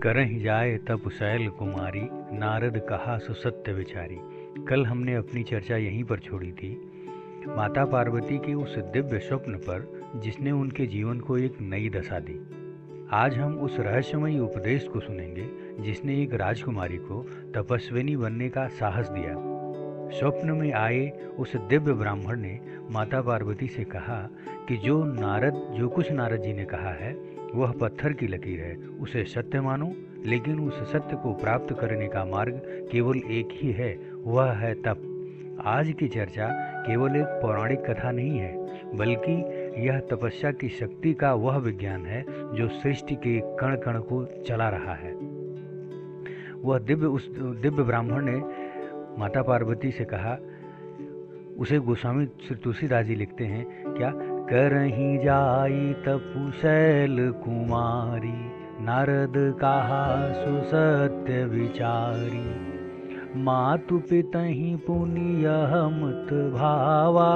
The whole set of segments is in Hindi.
करहि जाए तप शैल कुमारी, नारद कहा सुसत्य विचारी। कल हमने अपनी चर्चा यहीं पर छोड़ी थी, माता पार्वती के उस दिव्य स्वप्न पर जिसने उनके जीवन को एक नई दशा दी। आज हम उस रहस्यमयी उपदेश को सुनेंगे जिसने एक राजकुमारी को तपस्विनी बनने का साहस दिया। स्वप्न में आए उस दिव्य ब्राह्मण ने माता पार्वती से कहा कि जो कुछ नारद जी ने कहा है वह पत्थर की लकीर है, उसे सत्य मानो। लेकिन उस सत्य को प्राप्त करने का मार्ग केवल एक ही है, वह है तप। आज की चर्चा केवल एक पौराणिक कथा नहीं है, बल्कि यह तपस्या की शक्ति का वह विज्ञान है जो सृष्टि के कण कण को चला रहा है। उस दिव्य ब्राह्मण ने माता पार्वती से कहा, उसे गोस्वामी श्री तुलसीदास जी लिखते हैं क्या, करहि जाई तपु शैल कुमारी, नारद कहा सुसत्य विचारी। मातु पितहि पुनि यह मत भावा,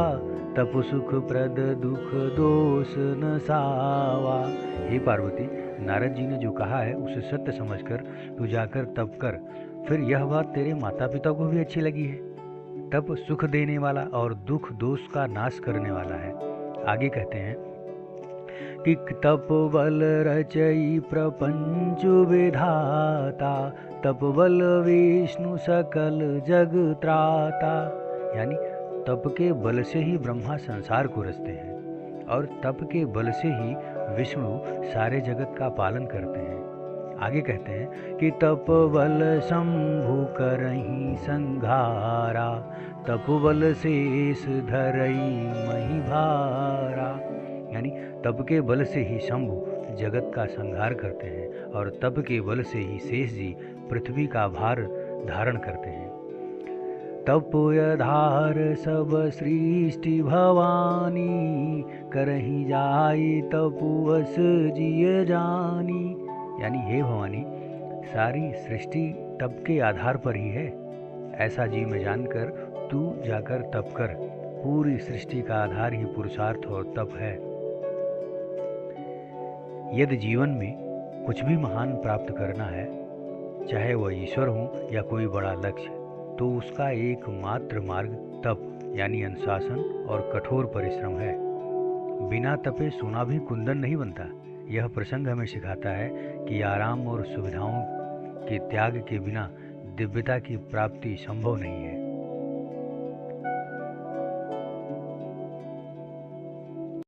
तपु सुख प्रद दुख दोष न सावा। हे पार्वती, नारद जी ने जो कहा है उसे सत्य समझकर तू जाकर तप कर। फिर यह बात तेरे माता पिता को भी अच्छी लगी है। तप सुख देने वाला और दुख दोष का नाश करने वाला है। आगे कहते हैं कि तप बल रचई प्रपंच विधाता, तप बल विष्णु सकल जग त्राता। यानी तप के बल से ही ब्रह्मा संसार को रचते हैं और तप के बल से ही विष्णु सारे जगत का पालन करते हैं। आगे कहते हैं कि तप बल शंभु करहि संघारा, तप बल शेष धरई मही भारा। यानी तप के बल से ही शंभु जगत का संहार करते हैं और तप के बल से ही शेष जी पृथ्वी का भार धारण करते हैं। तप आधार सब सृष्टि भवानी, करहि जाई तपुअस जिय जानी। यानी हे भवानी, सारी सृष्टि तप के आधार पर ही है, ऐसा जी में जानकर तू जाकर तप कर। पूरी सृष्टि का आधार ही पुरुषार्थ और तप है। यदि जीवन में कुछ भी महान प्राप्त करना है, चाहे वह ईश्वर हो या कोई बड़ा लक्ष्य, तो उसका एकमात्र मार्ग तप यानी अनुशासन और कठोर परिश्रम है। बिना तपे सोना भी कुंदन नहीं बनता। यह प्रसंग हमें सिखाता है कि आराम और सुविधाओं के त्याग के बिना दिव्यता की प्राप्ति संभव नहीं है।